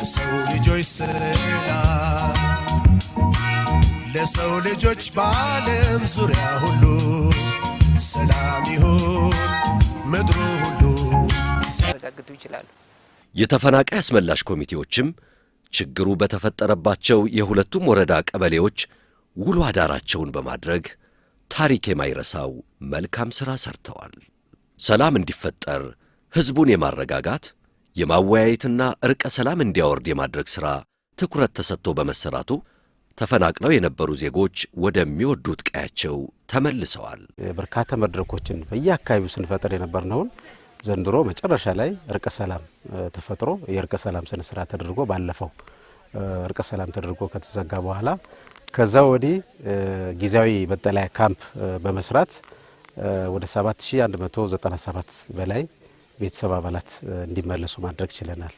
ለሰው ልጆች ሰላም ለሰው ልጆች በዓለም ዙሪያ ሁሉ ሰላም ይሁን ምድሩ ሁሉ ያረጋግጡ ይችላሉ። የተፈናቃይ አስመላሽ ኮሚቴዎችም ችግሩ በተፈጠረባቸው የሁለቱም ወረዳ ቀበሌዎች ውሎ አዳራቸውን በማድረግ ታሪክ የማይረሳው መልካም ሥራ ሰርተዋል። ሰላም እንዲፈጠር ሕዝቡን የማረጋጋት የማወያየትና ዕርቀ ሰላም እንዲያወርድ የማድረግ ሥራ ትኩረት ተሰጥቶ በመሰራቱ ተፈናቅለው የነበሩ ዜጎች ወደሚወዱት ቀያቸው ተመልሰዋል። በርካታ መድረኮችን በየአካባቢው ስንፈጥር የነበርነውን ዘንድሮ መጨረሻ ላይ ዕርቀ ሰላም ተፈጥሮ የዕርቀ ሰላም ስነ ስርዓት ተደርጎ ባለፈው ዕርቀ ሰላም ተደርጎ ከተዘጋ በኋላ ከዛ ወዲህ ጊዜያዊ መጠለያ ካምፕ በመስራት ወደ 7197 በላይ ቤተሰብ አባላት እንዲመለሱ ማድረግ ችለናል።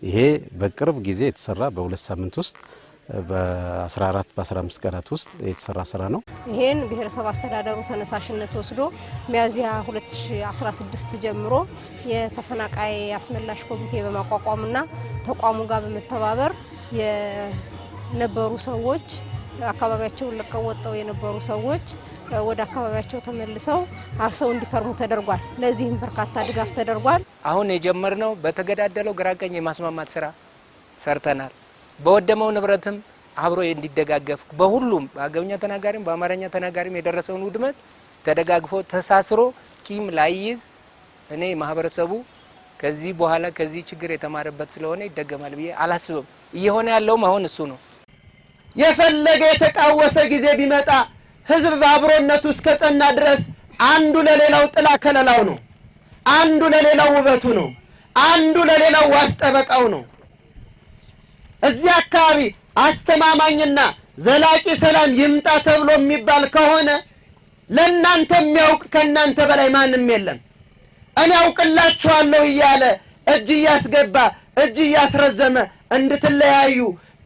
ይሄ በቅርብ ጊዜ የተሰራ በሁለት ሳምንት ውስጥ በ14 በ15 ቀናት ውስጥ የተሰራ ስራ ነው። ይሄን ብሔረሰብ አስተዳደሩ ተነሳሽነት ወስዶ ሚያዝያ 2016 ጀምሮ የተፈናቃይ አስመላሽ ኮሚቴ በማቋቋምና ተቋሙ ጋር በመተባበር የነበሩ ሰዎች አካባቢያቸውን ለቀው ወጥተው የነበሩ ሰዎች ወደ አካባቢያቸው ተመልሰው አርሰው እንዲከርሙ ተደርጓል። ለዚህም በርካታ ድጋፍ ተደርጓል። አሁን የጀመርነው በተገዳደለው ግራቀኝ የማስማማት ስራ ሰርተናል። በወደመው ንብረትም አብሮ እንዲደጋገፍ በሁሉም በአገውኛ ተናጋሪም በአማርኛ ተናጋሪም የደረሰውን ውድመት ተደጋግፎ ተሳስሮ ቂም ላይይዝ እኔ ማህበረሰቡ ከዚህ በኋላ ከዚህ ችግር የተማረበት ስለሆነ ይደገማል ብዬ አላስብም። እየሆነ ያለውም አሁን እሱ ነው። የፈለገ የተቃወሰ ጊዜ ቢመጣ ህዝብ በአብሮነቱ እስከ ጸና ድረስ አንዱ ለሌላው ጥላ ከለላው ነው። አንዱ ለሌላው ውበቱ ነው። አንዱ ለሌላው ዋስጠበቃው ነው። እዚህ አካባቢ አስተማማኝና ዘላቂ ሰላም ይምጣ ተብሎ የሚባል ከሆነ ለእናንተ የሚያውቅ ከእናንተ በላይ ማንም የለም። እኔ አውቅላችኋለሁ እያለ እጅ እያስገባ እጅ እያስረዘመ እንድትለያዩ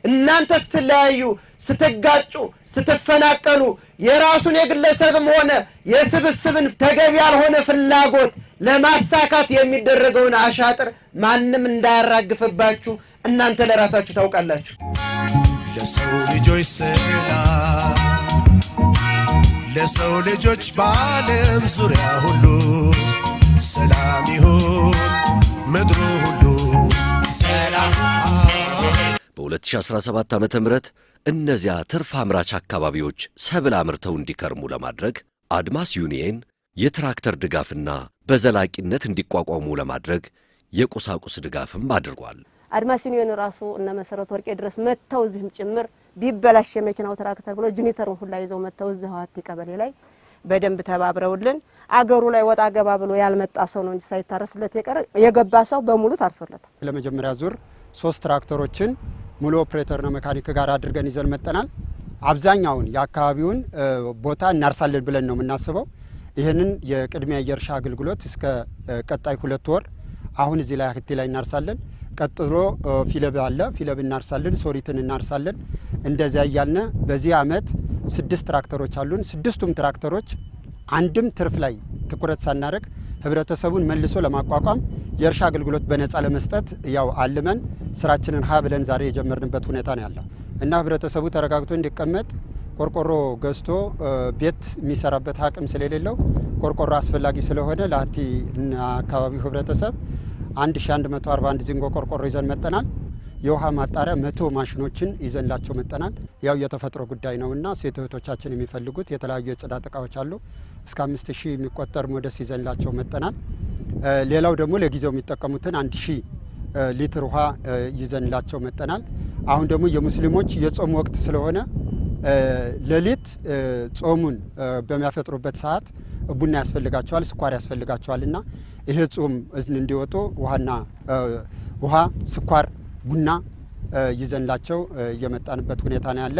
እናንተ ስትለያዩ ስትጋጩ ስትፈናቀሉ የራሱን የግለሰብም ሆነ የስብስብን ተገቢ ያልሆነ ፍላጎት ለማሳካት የሚደረገውን አሻጥር ማንም እንዳያራግፍባችሁ እናንተ ለራሳችሁ ታውቃላችሁ። ለሰው ልጆች ሰላም ለሰው ልጆች በዓለም ዙሪያ ሁሉ ሰላም ይሁን ምድሩ ሁሉ ሰላም። በ2017 ዓመተ ምህረት እነዚያ ትርፍ አምራች አካባቢዎች ሰብል አምርተው እንዲከርሙ ለማድረግ አድማስ ዩኒየን የትራክተር ድጋፍና በዘላቂነት እንዲቋቋሙ ለማድረግ የቁሳቁስ ድጋፍም አድርጓል። አድማስ ዩኒየን ራሱ እነ መሰረት ወርቄ ድረስ መተው እዚህም ጭምር ቢበላሽ የመኪናው ትራክተር ብሎ ጄኔሬተሩን ሁላ ይዘው መተው እዚህ ሀዋቲ ቀበሌ ላይ በደንብ ተባብረውልን አገሩ ላይ ወጣ ገባ ብሎ ያልመጣ ሰው ነው እንጂ ሳይታረስለት የገባ ሰው በሙሉ ታርሶለታል። ለመጀመሪያ ዙር 3 ትራክተሮችን ሙሉ ኦፕሬተርና መካኒክ ጋር አድርገን ይዘን መጠናል። አብዛኛውን የአካባቢውን ቦታ እናርሳለን ብለን ነው የምናስበው። ይሄንን የቅድሚያ የእርሻ አገልግሎት እስከ ቀጣይ 2 ወር አሁን እዚህ ላይ አክቲ ላይ እናርሳለን። ቀጥሎ ፊለብ አለ፣ ፊለብ እናርሳለን፣ ሶሪትን እናርሳለን። እንደዚያ ያያልነ በዚህ አመት 6 ትራክተሮች አሉን። 6ቱም ትራክተሮች አንድም ትርፍ ላይ ትኩረት ሳናረግ ህብረተሰቡን መልሶ ለማቋቋም የእርሻ አገልግሎት በነፃ ለመስጠት ያው አልመን ስራችንን ሀ ብለን ዛሬ የጀመርንበት ሁኔታ ነው ያለው እና ህብረተሰቡ ተረጋግቶ እንዲቀመጥ ቆርቆሮ ገዝቶ ቤት የሚሰራበት አቅም ስለሌለው ቆርቆሮ አስፈላጊ ስለሆነ ለሀቲ አካባቢው ህብረተሰብ 1141 ዚንጎ ቆርቆሮ ይዘን መጠናል። የውሃ ማጣሪያ 100 ማሽኖችን ይዘንላቸው መጠናል። ያው የተፈጥሮ ጉዳይ ነውና ሴት እህቶቻችን የሚፈልጉት የተለያዩ የጽዳት እቃዎች አሉ። እስከ 5000 የሚቆጠር ሞደስ ይዘንላቸው መጠናል። ሌላው ደግሞ ለጊዜው የሚጠቀሙትን 1000 ሊትር ውሃ ይዘንላቸው መጠናል። አሁን ደግሞ የሙስሊሞች የጾም ወቅት ስለሆነ ሌሊት ጾሙን በሚያፈጥሩበት ሰዓት ቡና ያስፈልጋቸዋል፣ ስኳር ያስፈልጋቸዋልና ይሄ ጾም እዝን እንዲወጡ ውሃ፣ ስኳር፣ ቡና ይዘንላቸው የመጣንበት ሁኔታ ነው ያለ።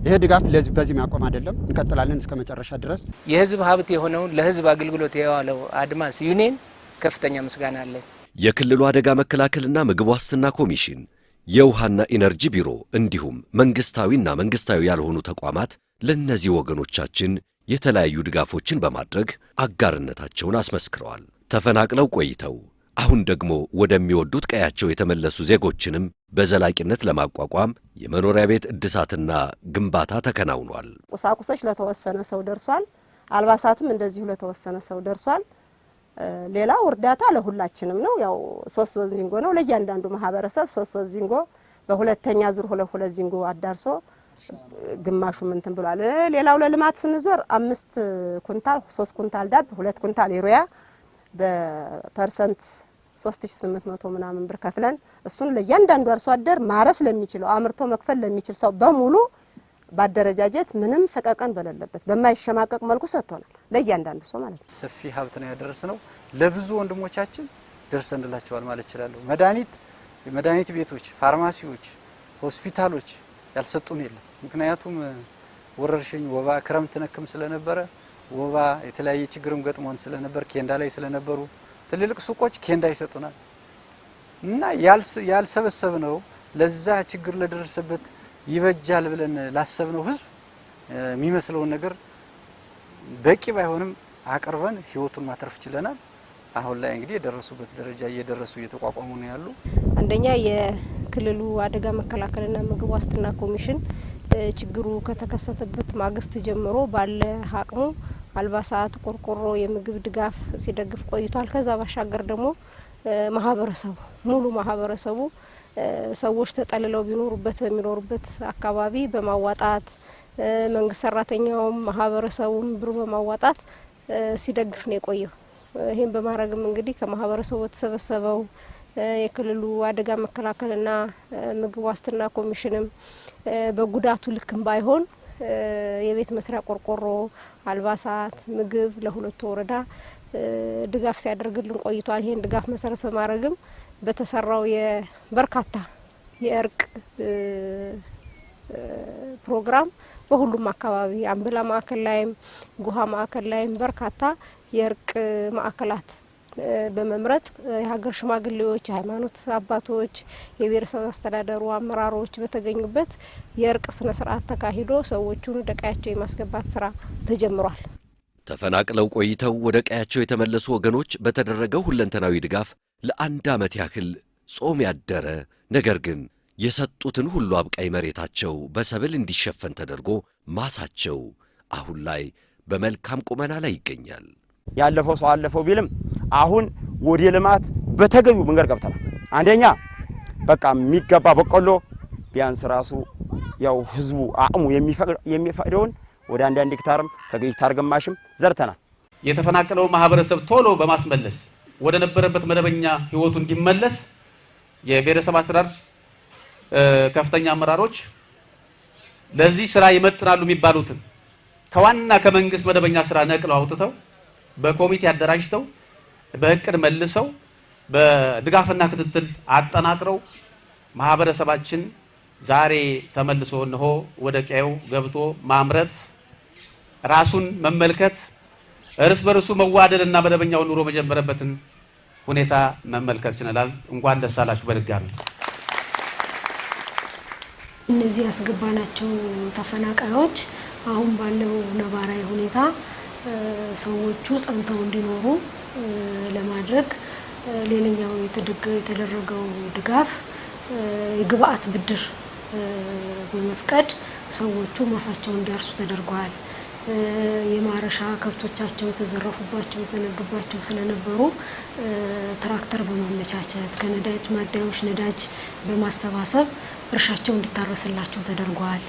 ይሄ ድጋፍ በዚህ ማቆም አይደለም፣ እንቀጥላለን እስከ መጨረሻ ድረስ። የህዝብ ሀብት የሆነውን ለህዝብ አገልግሎት የዋለው አድማስ ዩኒየን ከፍተኛ ምስጋና አለን። የክልሉ አደጋ መከላከልና ምግብ ዋስትና ኮሚሽን፣ የውሃና ኢነርጂ ቢሮ እንዲሁም መንግስታዊና መንግስታዊ ያልሆኑ ተቋማት ለእነዚህ ወገኖቻችን የተለያዩ ድጋፎችን በማድረግ አጋርነታቸውን አስመስክረዋል። ተፈናቅለው ቆይተው አሁን ደግሞ ወደሚወዱት ቀያቸው የተመለሱ ዜጎችንም በዘላቂነት ለማቋቋም የመኖሪያ ቤት እድሳትና ግንባታ ተከናውኗል። ቁሳቁሶች ለተወሰነ ሰው ደርሷል። አልባሳትም እንደዚሁ ለተወሰነ ሰው ደርሷል። ሌላው እርዳታ ለሁላችንም ነው። ያው 3 ዚንጎ ነው ለእያንዳንዱ ማህበረሰብ 3 ዚንጎ በሁለተኛ ዙር 2 ዚንጎ አዳርሶ ግማሹ እንትን ብሏል። ሌላው ለልማት ስንዞር 5 ኩንታል 3 ኩንታል ዳብ 2 ኩንታል ዩሪያ በፐርሰንት 3800 ምናምን ብር ከፍለን እሱን ለእያንዳንዱ አርሶ አደር ማረስ ለሚችለው አምርቶ መክፈል ለሚችል ሰው በሙሉ ባደረጃጀት ምንም ሰቀቀን በሌለበት በማይሸማቀቅ መልኩ ሰጥቶናል። ለእያንዳንዱ ሰው ማለት ነው። ሰፊ ሀብት ነው ያደረስነው። ለብዙ ወንድሞቻችን ደርሰንላቸዋል ማለት ይችላል። መድኃኒት ቤቶች፣ ፋርማሲዎች፣ ሆስፒታሎች ያልሰጡን የለም። ምክንያቱም ወረርሽኝ ወባ ክረምት ነክም ስለነበረ ወባ የተለያየ ችግርም ገጥሞን ስለነበር ኬንዳ ላይ ስለነበሩ ትልልቅ ሱቆች ኬንዳ ይሰጡናል እና ያልሰበሰብነው ለዛ ችግር ለደረሰበት ይበጃል ብለን ላሰብነው ህዝብ የሚመስለውን ነገር በቂ ባይሆንም አቀርበን ህይወቱን ማትረፍ ችለናል። አሁን ላይ እንግዲህ የደረሱበት ደረጃ እየደረሱ እየተቋቋሙ ነው ያሉ። አንደኛ የክልሉ አደጋ መከላከልና ምግብ ዋስትና ኮሚሽን ችግሩ ከተከሰተበት ማግስት ጀምሮ ባለ አቅሙ አልባሳት፣ ቆርቆሮ፣ የምግብ ድጋፍ ሲደግፍ ቆይቷል። ከዛ ባሻገር ደግሞ ሙሉ ማህበረሰቡ ሰዎች ተጠልለው በሚኖሩበት አካባቢ በማዋጣት መንግስት ሰራተኛውም ማህበረሰቡም ብር በማዋጣት ሲደግፍ ነው የቆየው። ይሄን በማድረግም እንግዲህ ከማህበረሰቡ የተሰበሰበው የክልሉ አደጋ መከላከልና ምግብ ዋስትና ኮሚሽንም በጉዳቱ ልክም ባይሆን የቤት መስሪያ ቆርቆሮ፣ አልባሳት፣ ምግብ ለሁለቱ ወረዳ ድጋፍ ሲያደርግልን ቆይቷል። ይሄን ድጋፍ መሰረት በማድረግም በተሰራው የበርካታ የእርቅ ፕሮግራም በሁሉም አካባቢ አንበላ ማዕከል ላይም ጉሃ ማዕከል ላይም በርካታ የእርቅ ማዕከላት በመምረጥ የሀገር ሽማግሌዎች፣ የሃይማኖት አባቶች፣ የብሔረሰብ አስተዳደሩ አመራሮች በተገኙበት የእርቅ ስነ ስርዓት ተካሂዶ ሰዎቹን ወደ ቀያቸው የማስገባት ስራ ተጀምሯል። ተፈናቅለው ቆይተው ወደ ቀያቸው የተመለሱ ወገኖች በተደረገው ሁለንተናዊ ድጋፍ ለ1 ዓመት ያህል ጾም ያደረ ነገር ግን የሰጡትን ሁሉ አብቃይ መሬታቸው በሰብል እንዲሸፈን ተደርጎ ማሳቸው አሁን ላይ በመልካም ቁመና ላይ ይገኛል። ያለፈው ሰው አለፈው ቢልም አሁን ወደ ልማት በተገቢው መንገድ ገብተናል። አንደኛ በቃ የሚገባ በቆሎ ቢያንስ ራሱ ያው ህዝቡ አቅሙ የሚፈቅደውን ወደ 1 ሄክታርም ከሄክታር ግማሽም ዘርተናል። የተፈናቀለው ማህበረሰብ ቶሎ በማስመለስ ወደ ነበረበት መደበኛ ህይወቱ እንዲመለስ የብሔረሰብ አስተዳደር ከፍተኛ አመራሮች ለዚህ ስራ ይመጥናሉ የሚባሉትን ከዋና ከመንግስት መደበኛ ስራ ነቅለው አውጥተው በኮሚቴ አደራጅተው በእቅድ መልሰው በድጋፍና ክትትል አጠናቅረው ማህበረሰባችን ዛሬ ተመልሶ እነሆ ወደ ቀየው ገብቶ ማምረት፣ ራሱን መመልከት፣ እርስ በርሱ መዋደድና መደበኛው ኑሮ መጀመረበትን ሁኔታ መመልከት ችለናል። እንኳን ደስ አላችሁ በድጋሚ። እነዚህ ያስገባናቸው ተፈናቃዮች አሁን ባለው ነባራዊ ሁኔታ ሰዎቹ ጸንተው እንዲኖሩ ለማድረግ ሌላኛው የተደረገው ድጋፍ የግብአት ብድር በመፍቀድ ሰዎቹ ማሳቸውን እንዲያርሱ ተደርጓል። የማረሻ ከብቶቻቸው የተዘረፉባቸው የተነዱባቸው ስለነበሩ ትራክተር በማመቻቸት ከነዳጅ ማደያዎች ነዳጅ በማሰባሰብ እርሻቸው እንዲታረስላቸው ተደርጓል።